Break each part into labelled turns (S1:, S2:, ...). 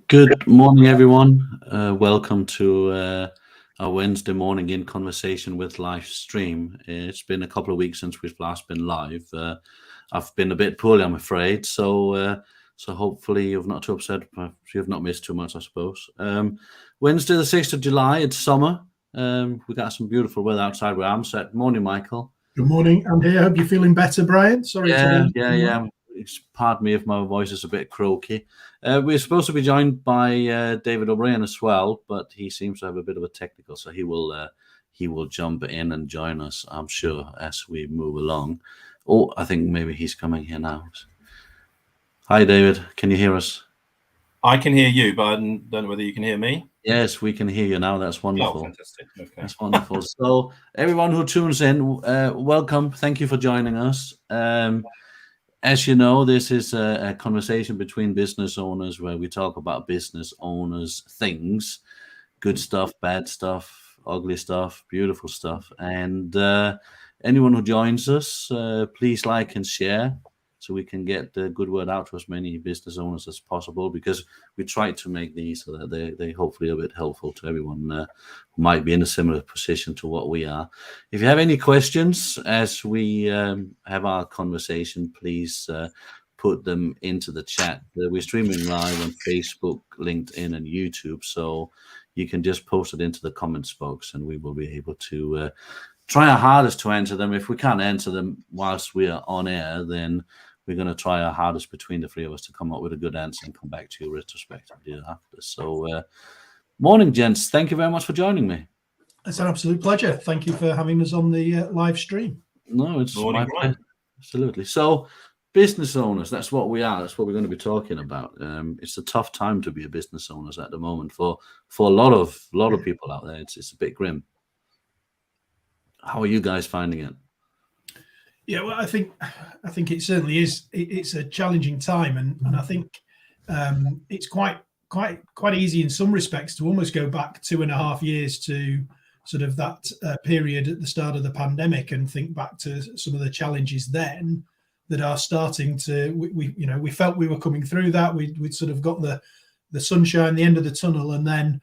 S1: Good morning, everyone. Welcome to our Wednesday morning in conversation with live stream. It's been a couple of weeks since we've last been live. I've been a bit poorly, I'm afraid. So hopefully you've not too upset. You've not missed too much, I suppose. Wednesday, the 6th of July. It's summer. We got some beautiful weather outside where I'm set. Morning, Michael.
S2: Good morning. I'm here. Hope you're feeling better, Brian. Sorry to be.
S1: Yeah. Pardon me if my voice is a bit croaky. We're supposed to be joined by David O'Brien as well, but he seems to have a bit of a technical, so he will jump in and join us, I'm sure, as we move along. Oh, I think maybe he's coming here now. Hi, David. Can you hear us?
S3: I can hear you, but I don't know whether you can hear me.
S1: Yes, we can hear you now. That's wonderful.
S3: Oh, fantastic. Okay.
S1: That's wonderful. So, everyone who tunes in, welcome. Thank you for joining us. As you know, this is a conversation between business owners where we talk about business owners' things, good stuff, bad stuff, ugly stuff, beautiful stuff. And anyone who joins us, please like and share so we can get the good word out to as many business owners as possible, because we try to make these so that they hopefully are a bit helpful to everyone who might be in a similar position to what we are. If you have any questions as we have our conversation, please put them into the chat. We're streaming live on Facebook, LinkedIn, and YouTube, so you can just post it into the comments box and we will be able to try our hardest to answer them. If we can't answer them whilst we are on air, then we're going to try our hardest between the three of us to come up with a good answer and come back to you retrospectively after. So, morning, gents. Thank you very much for joining me.
S2: It's an absolute pleasure. Thank you for having us on the live stream.
S1: No, it's my pleasure. Absolutely. So, business owners, that's what we are. That's what we're going to be talking about. It's a tough time to be a business owner at the moment for a lot of people out there. It's a bit grim. How are you guys finding it?
S2: Yeah, well, I think it certainly is. It's a challenging time, and I think it's quite easy in some respects to almost go back 2.5 years to sort of that period at the start of the pandemic and think back to some of the challenges then that are starting to. We felt we were coming through that. We'd sort of got the sunshine, the end of the tunnel, and then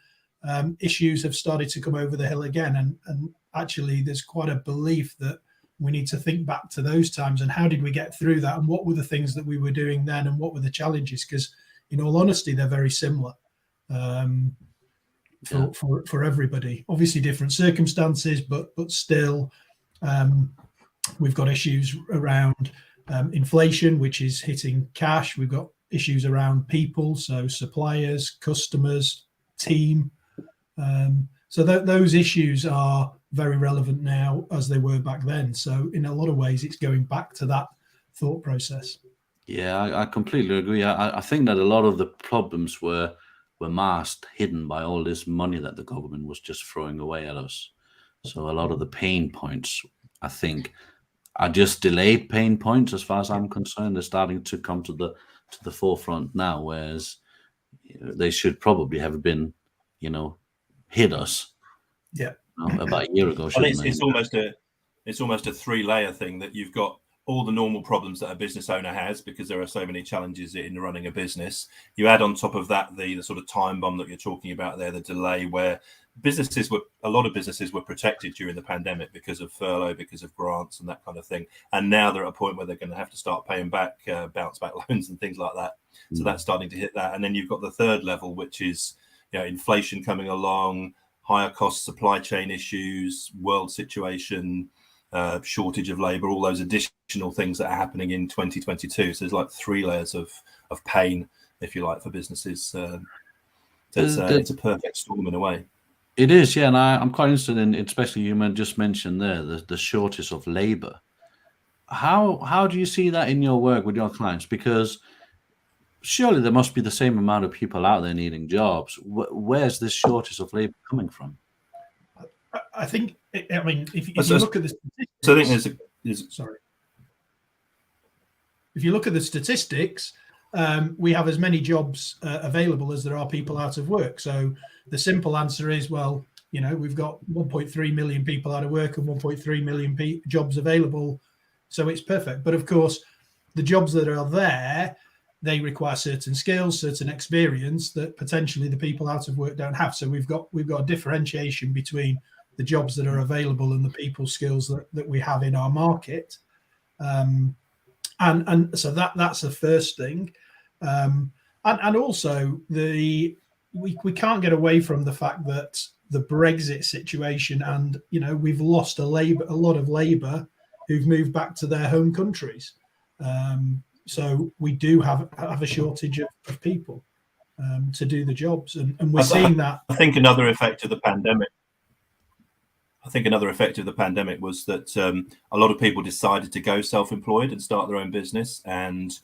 S2: issues have started to come over the hill again. And actually, there's quite a belief that we need to think back to those times and how did we get through that and what were the things that we were doing then and what were the challenges, because in all honesty they're very similar for everybody. Obviously different circumstances, but still we've got issues around inflation, which is hitting cash. We've got issues around people, so suppliers, customers, team. So those issues are very relevant now as they were back then. So in a lot of ways, it's going back to that thought process.
S1: Yeah, I completely agree. I think that a lot of the problems were masked, hidden by all this money that the government was just throwing away at us. So a lot of the pain points, I think, are just delayed pain points as far as I'm concerned. They're starting to come to the forefront now, whereas they should probably have been, hit us.
S2: Yeah.
S1: About a year ago.
S3: It's almost a 3-layer thing, that you've got all the normal problems that a business owner has because there are so many challenges in running a business. You add on top of that the sort of time bomb that you're talking about there, the delay, where a lot of businesses were protected during the pandemic because of furlough, because of grants and that kind of thing. And now they're at a point where they're going to have to start paying back bounce back loans and things like that. So that's starting to hit that. And then you've got the third level, which is inflation coming along, higher cost supply chain issues, world situation, shortage of labor, all those additional things that are happening in 2022. So there's like 3 layers of pain, if you like, for businesses. It's a perfect storm in a way.
S1: It is, yeah. And I'm quite interested in, especially you just mentioned there, the shortage of labor. How do you see that in your work with your clients? Because surely there must be the same amount of people out there needing jobs. Where's this shortage of labor coming from?
S2: I think, if you look at the statistics...
S3: So I think
S2: Sorry. If you look at the statistics, we have as many jobs available as there are people out of work. So the simple answer is, well, we've got 1.3 million people out of work and 1.3 million jobs available. So it's perfect. But of course, the jobs that are there, they require certain skills, certain experience that potentially the people out of work don't have. So we've got a differentiation between the jobs that are available and the people skills that we have in our market. And so that's the first thing. And also we can't get away from the fact that the Brexit situation, and we've lost a lot of labour who've moved back to their home countries. So we do have a shortage of people to do the jobs, and we're seeing that.
S3: I think another effect of the pandemic. Was that a lot of people decided to go self-employed and start their own business, and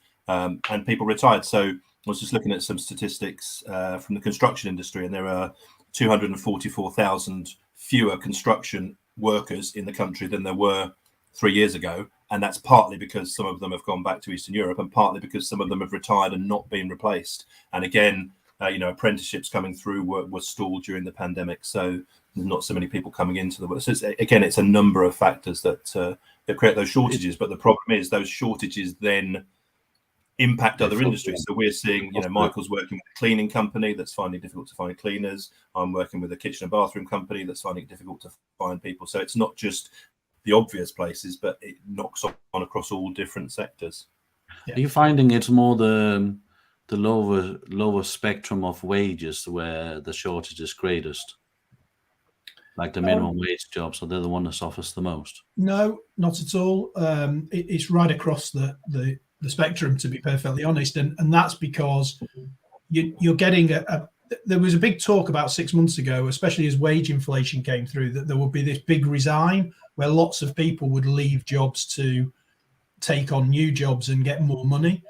S3: people retired. So I was just looking at some statistics from the construction industry, and there are 244,000 fewer construction workers in the country than there were 3 years ago. And that's partly because some of them have gone back to Eastern Europe, and partly because some of them have retired and not been replaced. And again, apprenticeships coming through were stalled during the pandemic. So there's not so many people coming into the work. So it's a number of factors that create those shortages. But the problem is those shortages then impact other industries. So we're seeing, Michael's working with a cleaning company that's finding it difficult to find cleaners. I'm working with a kitchen and bathroom company that's finding it difficult to find people. So it's not just the obvious places, but it knocks on across all different sectors.
S1: Yeah. Are you finding it's more the lower spectrum of wages where the shortage is greatest? Like the minimum wage jobs, so they're the one that suffers the most? No,
S2: not at all. It's right across the spectrum, to be perfectly honest, and that's because you're getting there was a big talk about 6 months ago, especially as wage inflation came through, that there would be this big resign where lots of people would leave jobs to take on new jobs and get more money.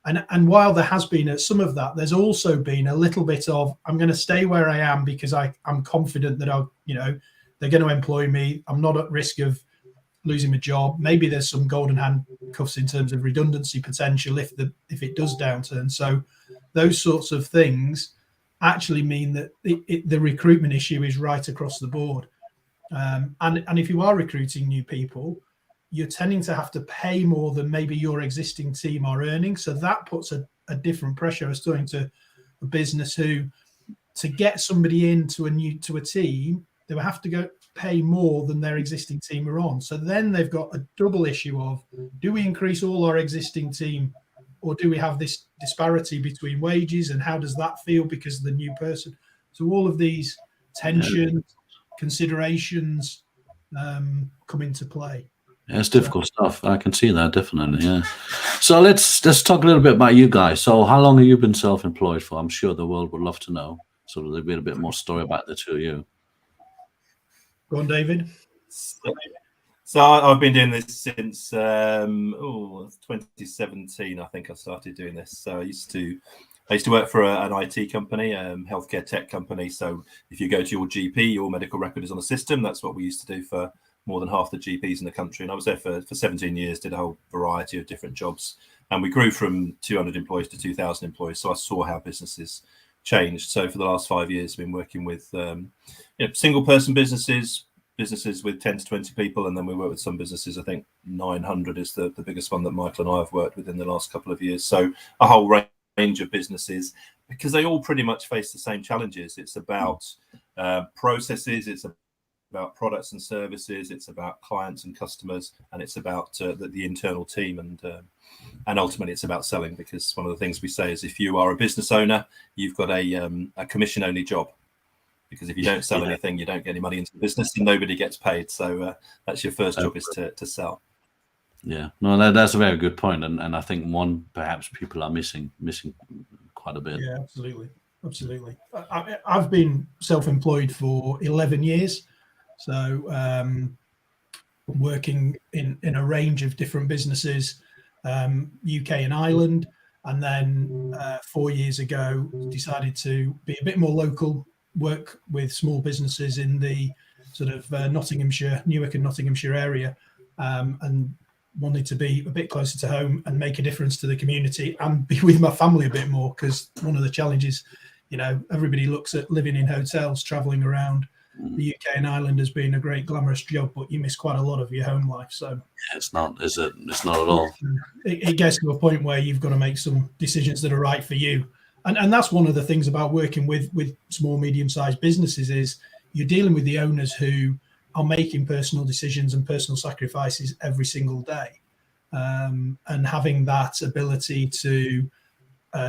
S2: And while there has been some of that, there's also been a little bit of, I'm going to stay where I am because I'm confident that they're going to employ me. I'm not at risk of losing my job. Maybe there's some golden handcuffs in terms of redundancy potential if it does downturn. So those sorts of things actually mean that the recruitment issue is right across the board. And if you are recruiting new people, you're tending to have to pay more than maybe your existing team are earning. So that puts a different pressure. I was talking to a business who, to get somebody into a team, they will have to go pay more than their existing team are on. So then they've got a double issue of, do we increase all our existing team, or do we have this disparity between wages, and how does that feel because of the new person? So all of these tensions, considerations come into play.
S1: Yeah, it's difficult stuff. I can see that, definitely. Yeah. So let's talk a little bit about you guys. So how long have you been self-employed for? I'm sure the world would love to know. So there'll be a bit more story about the two of you.
S2: Go on, David.
S3: So I've been doing this since 2017. I think I started doing this. So I used to work for an IT company, healthcare tech company. So if you go to your GP, your medical record is on a system. That's what we used to do for more than half the GPs in the country. And I was there for 17 years, did a whole variety of different jobs. And we grew from 200 employees to 2,000 employees. So I saw how businesses changed. So for the last 5 years, I've been working with single person businesses with 10 to 20 people. And then we work with some businesses, I think 900 is the biggest one that Michael and I have worked with in the last couple of years. So a whole range of businesses, because they all pretty much face the same challenges. It's about processes, it's about products and services, it's about clients and customers, and it's about the internal team, and ultimately it's about selling, because one of the things we say is if you are a business owner, you've got a commission only job, because if you don't sell anything, you don't get any money into the business and nobody gets paid. So that's your first job, is to sell.
S1: Yeah, no, that's a very good point, and I think one perhaps people are missing quite a bit.
S2: Yeah, absolutely. I've been self-employed for 11 years. So working in a range of different businesses, UK and Ireland, and then 4 years ago decided to be a bit more local, work with small businesses in the sort of Nottinghamshire, Newark and Nottinghamshire area, and wanted to be a bit closer to home and make a difference to the community and be with my family a bit more, because one of the challenges, everybody looks at living in hotels, traveling around the UK and Ireland as being a great glamorous job, but you miss quite a lot of your home life. So
S1: it's not, is it? It's not at all.
S2: It gets to a point where you've got to make some decisions that are right for you. And that's one of the things about working with small, medium-sized businesses is you're dealing with the owners who are making personal decisions and personal sacrifices every single day. And having that ability to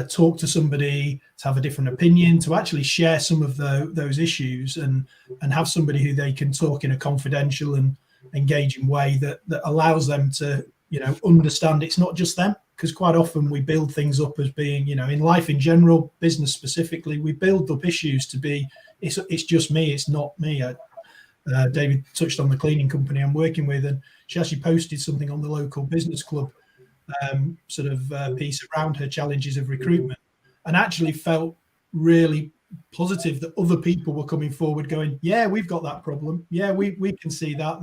S2: talk to somebody, to have a different opinion, to actually share some of those issues and have somebody who they can talk in a confidential and engaging way that allows them to, understand it's not just them. Because quite often we build things up as being, in life in general, business specifically, we build up issues to be, it's just me, it's not me. David touched on the cleaning company I'm working with, and she actually posted something on the local business club piece around her challenges of recruitment, and actually felt really positive that other people were coming forward going, yeah, we've got that problem. Yeah, we can see that.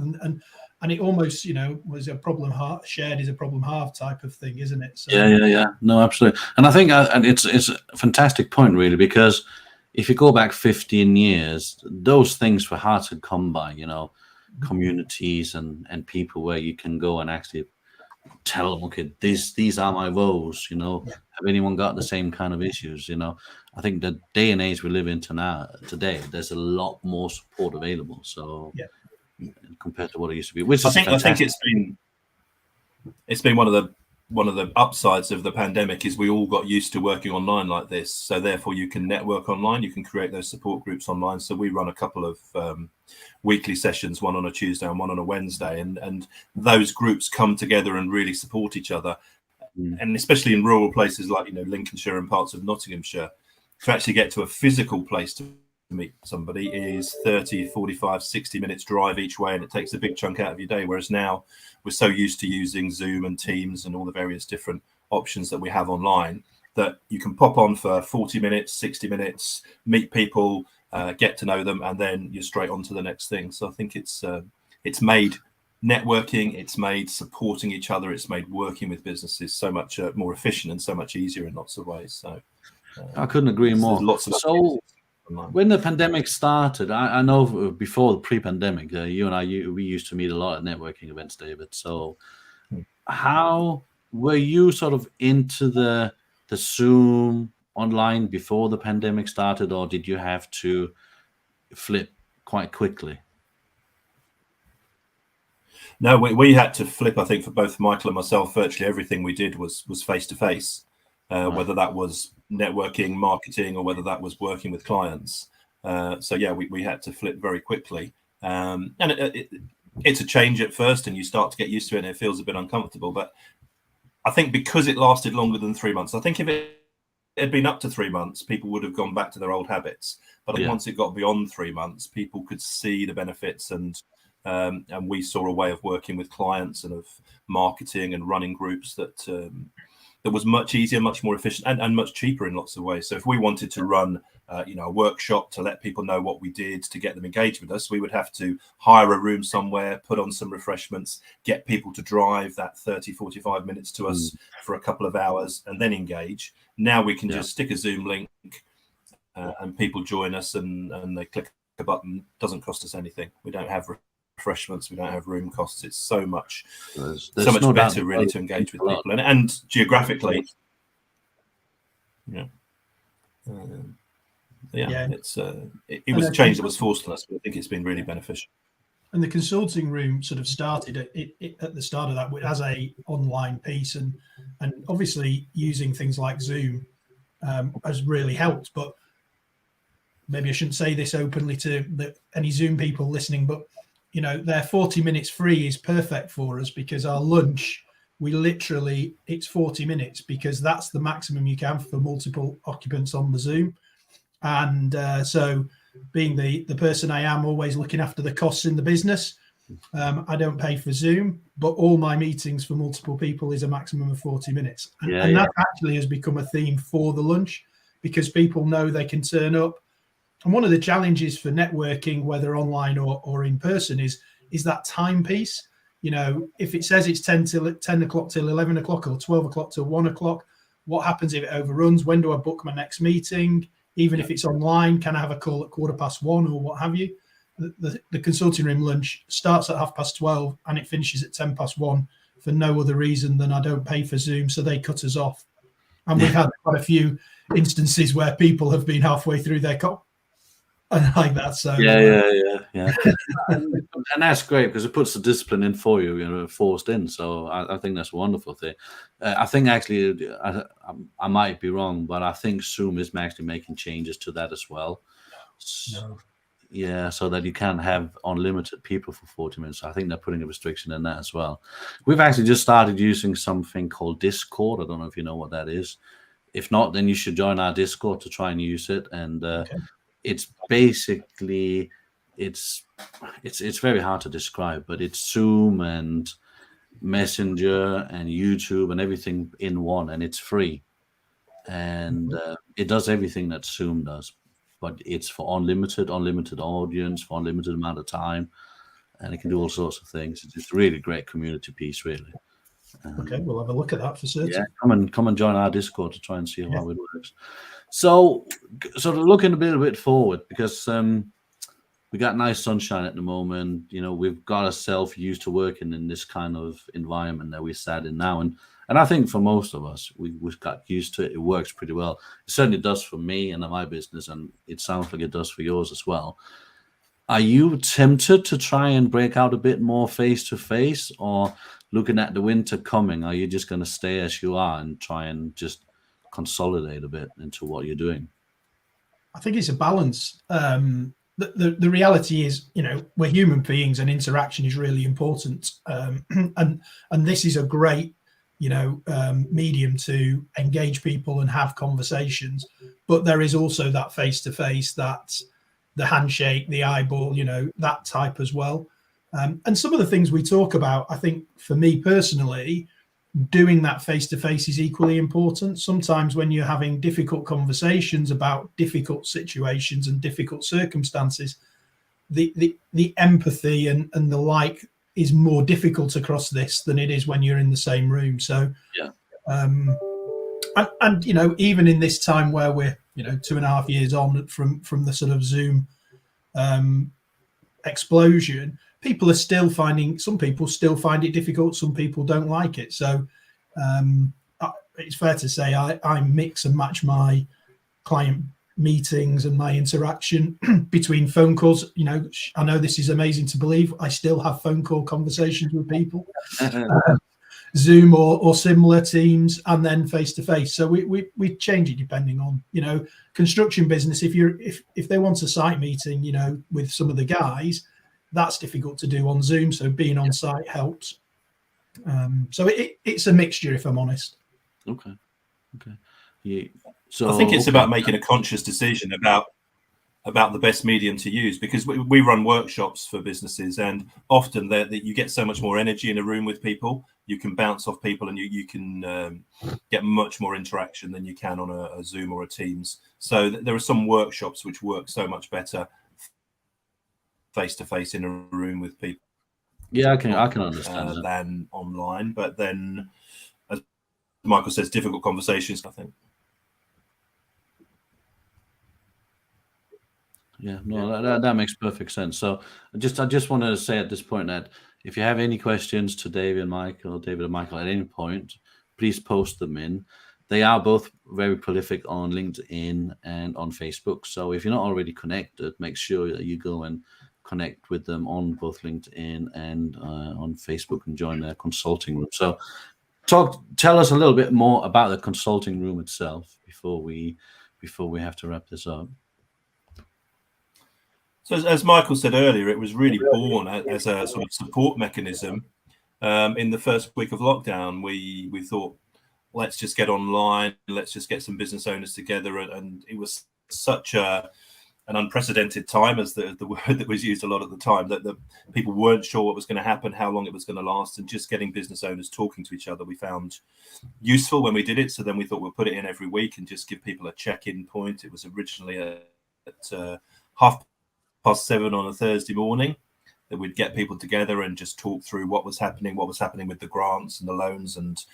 S2: And it almost, was a problem shared is a problem halved type of thing, isn't it? So,
S1: yeah. No, absolutely. And I think it's a fantastic point, really, because if you go back 15 years, those things were hard to come by, communities and people where you can go and actually tell them, okay, these are my woes, have anyone got the same kind of issues? I think the day and age we live in today, there's a lot more support available. So compared to what it used to be, which
S3: I
S1: is
S3: think
S1: fantastic.
S3: it's been one of the upsides of the pandemic is we all got used to working online like this. So therefore you can network online, you can create those support groups online. So we run a couple of weekly sessions, one on a Tuesday and one on a Wednesday, and those groups come together and really support each other. And especially in rural places like Lincolnshire and parts of Nottinghamshire, to actually get to a physical place to meet somebody is 30, 45, 60 minutes drive each way, and it takes a big chunk out of your day. Whereas now we're so used to using Zoom and Teams and all the various different options that we have online that you can pop on for 40 minutes, 60 minutes, meet people, get to know them, and then you're straight on to the next thing. So I think it's made networking, it's made supporting each other, it's made working with businesses so much more efficient and so much easier in lots of ways. So
S1: I couldn't agree more.
S3: Lots of
S1: when the pandemic started, I know before the pre-pandemic, you and I, we used to meet a lot at networking events, David. So how were you sort of into the Zoom online before the pandemic started, or did you have to flip quite quickly?
S3: No, we had to flip. I think for both Michael and myself, virtually everything we did was face to face, whether that was networking, marketing, or whether that was working with clients. So yeah, we had to flip very quickly, and it's a change at first, and you start to get used to it, and it feels a bit uncomfortable. But I think because it lasted longer than 3 months, I think if it had been up to 3 months, people would have gone back to their old habits. But once it got beyond 3 months, people could see the benefits, and we saw a way of working with clients and of marketing and running groups that was much easier, much more efficient, and much cheaper in lots of ways. So if we wanted to run a workshop to let people know what we did, to get them engaged with us, we would have to hire a room somewhere, put on some refreshments, get people to drive that 30, 45 minutes to us for a couple of hours, and then engage. Now we can just stick a Zoom link and people join us, and they click a button. Doesn't cost us anything. We don't have refreshments, we don't have room costs. It's so much no better really to engage with people, and geographically it's it was a change that was forced on us, but I think it's been really beneficial.
S2: And the consulting room sort of started at the start of that as a online piece, and obviously using things like Zoom has really helped. But maybe I shouldn't say this openly to any Zoom people listening, but their 40 minutes free is perfect for us, because our lunch, it's 40 minutes, because that's the maximum you can for multiple occupants on the Zoom. And so being the person I am, always looking after the costs in the business, I don't pay for Zoom, but all my meetings for multiple people is a maximum of 40 minutes. And that actually has become a theme for the lunch, because people know they can turn up. And one of the challenges for networking, whether online or in person, is that time piece. If it says it's 10 o'clock till 11 o'clock or 12 o'clock till 1 o'clock, what happens if it overruns? When do I book my next meeting? Even if it's online, can I have a call at 1:15 or what have you? the consulting room lunch starts at 12:30 and it finishes at 1:10 for no other reason than I don't pay for Zoom, so they cut us off. And we've had quite a few instances where people have been halfway through their and like that. So
S1: yeah. And that's great because it puts the discipline in for you, forced in. So I think that's a wonderful thing. I think actually, I might be wrong, but I think Zoom is actually making changes to that as well.
S2: No.
S1: Yeah, so that you can't have unlimited people for 40 minutes. I think they're putting a restriction in that as well. We've actually just started using something called Discord. I don't know if you know what that is. If not, then you should join our Discord to try and use it. And it's basically it's very hard to describe, but it's Zoom and Messenger and YouTube and everything in one, and it's free. And it does everything that Zoom does. But it's for unlimited audience, for unlimited amount of time, and it can do all sorts of things. It's a really great community piece, really.
S2: Okay, we'll have a look at that for certain.
S1: Yeah, come and join our Discord to try and see how it works. So looking a bit forward, because we got nice sunshine at the moment. We've got ourselves used to working in this kind of environment that we're sat in now, and I think for most of us, we've got used to it. It works pretty well. It certainly does for me and my business, and it sounds like it does for yours as well. Are you tempted to try and break out a bit more face-to-face, or looking at the winter coming, are you just going to stay as you are and try and just consolidate a bit into what you're doing?
S2: I think it's a balance. The reality is, we're human beings and interaction is really important. And this is a great medium to engage people and have conversations, but there is also that face-to-face, that the handshake, the eyeball, that type as well. And some of the things we talk about, I think for me personally, doing that face-to-face is equally important. Sometimes when you're having difficult conversations about difficult situations and difficult circumstances, the empathy and the like is more difficult across this than it is when you're in the same room. So, and even in this time where we're 2.5 years on from the sort of Zoom explosion, some people still find it difficult. Some people don't like it. So it's fair to say I mix and match my client meetings and my interaction between phone calls. I know this is amazing to believe. I still have phone call conversations with people, Zoom or similar Teams, and then face to face. So we change it depending on construction business. If they want a site meeting, with some of the guys, that's difficult to do on Zoom. So being on site helps. So it's a mixture, if I'm honest.
S1: Okay. Yeah. So
S3: I think it's about making a conscious decision about the best medium to use, because we run workshops for businesses, and often that you get so much more energy in a room with people. You can bounce off people, and you can get much more interaction than you can on a Zoom or a Teams. So there are some workshops which work so much better face to face in a room with people.
S1: Yeah, I can understand
S3: than online. But then, as Michael says, difficult conversations, I think.
S1: Yeah, no, that makes perfect sense. So I just wanted to say at this point that if you have any questions to David and Michael at any point, please post them in. They are both very prolific on LinkedIn and on Facebook. So if you're not already connected, make sure that you go and connect with them on both LinkedIn and on Facebook and join their consulting room. So tell us a little bit more about the consulting room itself before we have to wrap this up.
S3: So as Michael said earlier, it was really born as a sort of support mechanism. In the first week of lockdown, we thought, let's just get online, let's just get some business owners together. And it was such an unprecedented time, as the word that was used a lot at the time, that the people weren't sure what was going to happen, how long it was going to last, and just getting business owners talking to each other we found useful when we did it. So then we thought we'll put it in every week and just give people a check-in point. It was originally at 7:30 on a Thursday morning, that we'd get people together and just talk through what was happening with the grants and the loans and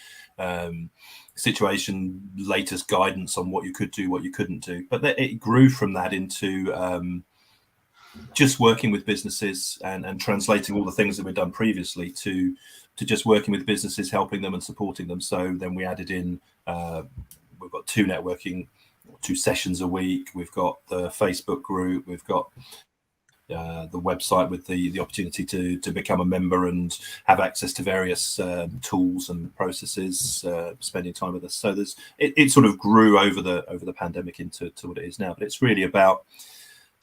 S3: situation, latest guidance on what you could do, what you couldn't do. But it grew from that into just working with businesses and translating all the things that we've done previously to just working with businesses, helping them and supporting them. So then we added in, we've got 2 sessions a week. We've got the Facebook group. We've got the website with the opportunity to become a member and have access to various tools and processes, spending time with us. So it sort of grew over the pandemic into what it is now. But it's really about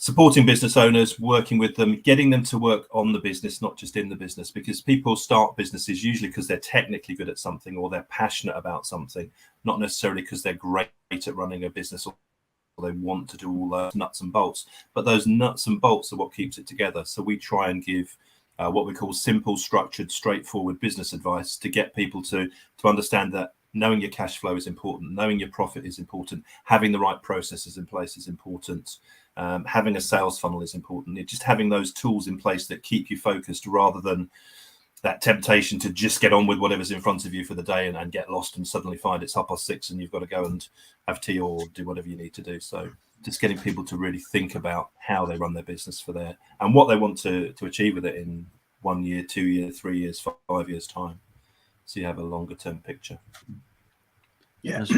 S3: supporting business owners, working with them, getting them to work on the business, not just in the business, because people start businesses usually because they're technically good at something or they're passionate about something, not necessarily because they're great at running a business or they want to do all those nuts and bolts. But those nuts and bolts are what keeps it together. So we try and give what we call simple, structured, straightforward business advice to get people to understand that knowing your cash flow is important, knowing your profit is important, having the right processes in place is important. Having a sales funnel is important. Just having those tools in place that keep you focused rather than that temptation to just get on with whatever's in front of you for the day and get lost and suddenly find it's 6:30 and you've got to go and have tea or do whatever you need to do. So just getting people to really think about how they run their business and what they want to achieve with it in 1 year, 2 years, 3 years, 5 years time. So you have a longer term picture.
S2: Yeah, and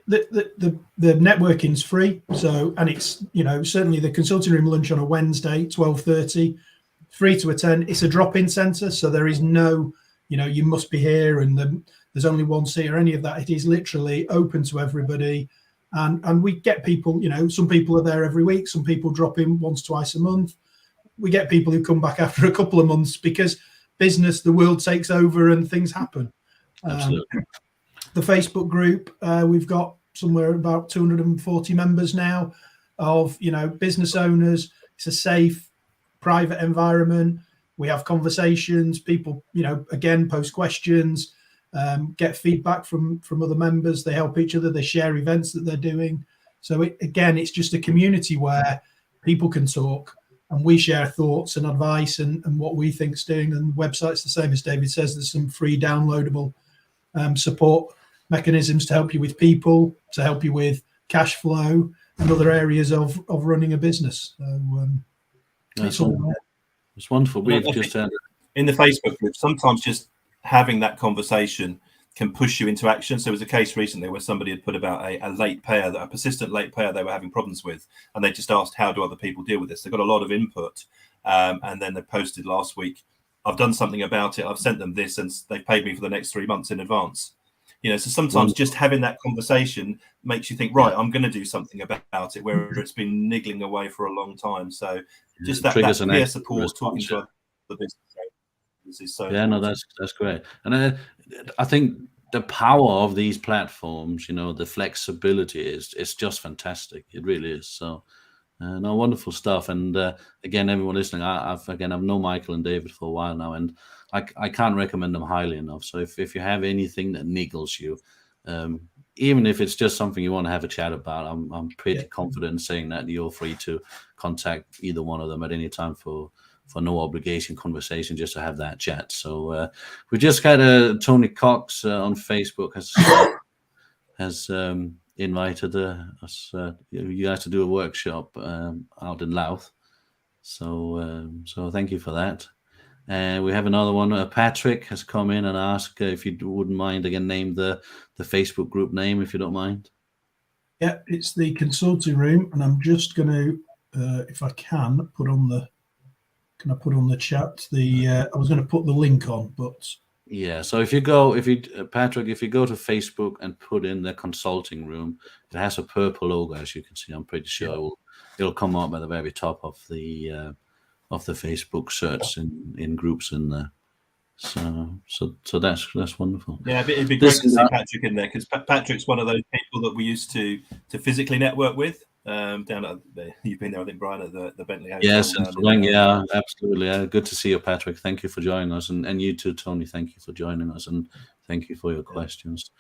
S2: the networking's free. So, and it's, certainly the consulting room lunch on a Wednesday, 12:30, free to attend. It's a drop-in centre, so there is no, you must be here and there's only one seat or any of that. It is literally open to everybody, and we get people. Some people are there every week. Some people drop in once, twice a month. We get people who come back after a couple of months because the world takes over and things happen.
S1: Absolutely.
S2: The Facebook group, we've got somewhere about 240 members now of, business owners. It's a safe, private environment. We have conversations. People, again, post questions, get feedback from other members. They help each other. They share events that they're doing. So it's just a community where people can talk and we share thoughts and advice and what we think's doing. And the website's the same as David says. There's some free downloadable support mechanisms to help you with people, to help you with cash flow and other areas of running a business. So
S1: it's wonderful. We've just had
S3: in the Facebook group, sometimes just having that conversation can push you into action. So there was a case recently where somebody had put about a persistent late payer they were having problems with, and they just asked, how do other people deal with this? They got a lot of input, and then they posted last week, I've done something about it, I've sent them this, and they've paid me for the next 3 months in advance. So sometimes just having that conversation makes you think, right, I'm going to do something about it, where it's been niggling away for a long time. So just that peer support, talking to other business owners is so important.
S1: That's great. And I think the power of these platforms, the flexibility is just fantastic. It really is. So wonderful stuff. And again, everyone listening, I've known Michael and David for a while now, and I can't recommend them highly enough. So if you have anything that niggles you, even if it's just something you want to have a chat about, I'm pretty confident in saying that you're free to contact either one of them at any time for no obligation conversation, just to have that chat. So we just had Tony Cox on Facebook has invited us, you guys, to do a workshop out in Louth. So thank you for that. And we have another one. Patrick has come in and asked if you wouldn't mind again name the Facebook group name, if you don't mind.
S2: Yeah, it's the Consulting Room, and I'm just going to, if I can, put on the. Can I put on the chat? I was going to put the link on, but
S1: yeah. So Patrick, if you go to Facebook and put in the Consulting Room, it has a purple logo, as you can see. I'm pretty sure it'll come up at the very top of the Facebook search in groups in there. So that's wonderful.
S3: Yeah, it'd be great to see Patrick in there, because Patrick's one of those people that we used to physically network with. Down at you've been there, I think, Brian, at the Bentley House.
S1: Yes, absolutely. Good to see you, Patrick. Thank you for joining us, and you too, Tony. Thank you for joining us, and thank you for your questions.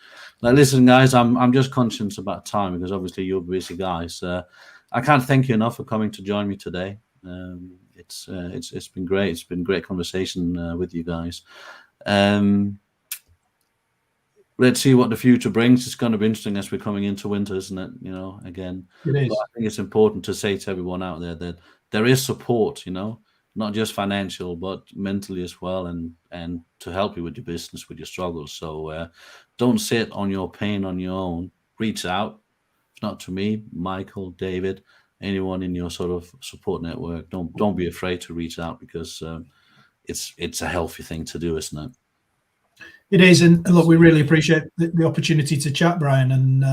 S1: Now, listen, guys, I'm just conscious about time, because obviously you're busy guys. I can't thank you enough for coming to join me today. It's been great. It's been great conversation with you guys. Let's see what the future brings. It's going to be interesting as we're coming into winter, isn't it? Again,
S2: it is.
S1: But I think it's important to say to everyone out there that there is support, not just financial, but mentally as well, and to help you with your business, with your struggles. So don't sit on your pain on your own. Reach out. If not to me, Michael, David, anyone in your sort of support network. Don't be afraid to reach out, because it's a healthy thing to do, isn't it?
S2: It is, and look, we really appreciate the opportunity to chat, Brian. And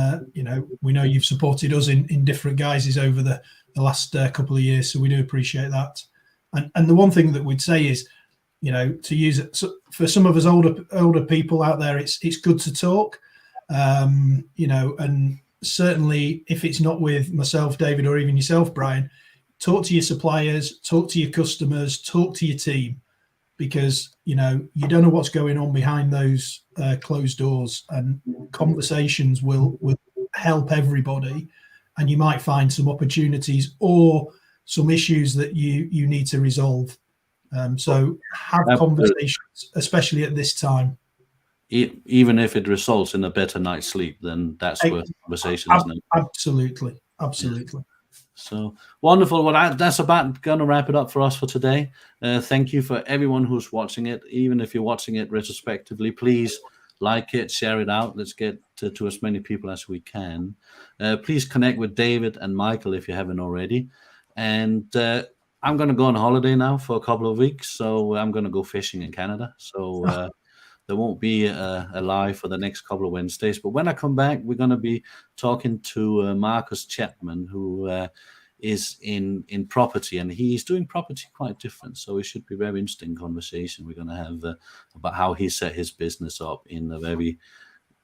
S2: we know you've supported us in different guises over the last couple of years, so we do appreciate that. And the one thing that we'd say is, to use it for some of us older people out there, it's good to talk, and certainly if it's not with myself, David, or even yourself, Brian, talk to your suppliers, talk to your customers, talk to your team, because you don't know what's going on behind those closed doors, and conversations will help everybody, and you might find some opportunities or some issues that you need to resolve. So have conversations, especially at this time.
S1: Even if it results in a better night's sleep, then that's worth conversation, isn't it?
S2: Absolutely. Yeah.
S1: So wonderful. Well, that's about going to wrap it up for us for today. Thank you for everyone who's watching it. Even if you're watching it retrospectively, please like it, share it out. Let's get to as many people as we can. Please connect with David and Michael if you haven't already. And I'm going to go on holiday now for a couple of weeks. So I'm going to go fishing in Canada. So there won't be a live for the next couple of Wednesdays. But when I come back, we're going to be talking to Marcus Chapman, who is in property, and he's doing property quite different. So it should be a very interesting conversation we're going to have about how he set his business up in a very,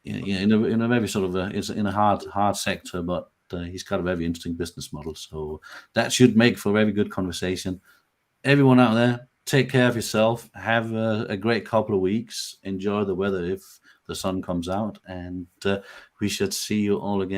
S1: in a very sort of it's in a hard sector, but he's got a very interesting business model. So that should make for a very good conversation. Everyone out there, take care of yourself. Have a great couple of weeks. Enjoy the weather if the sun comes out, and we should see you all again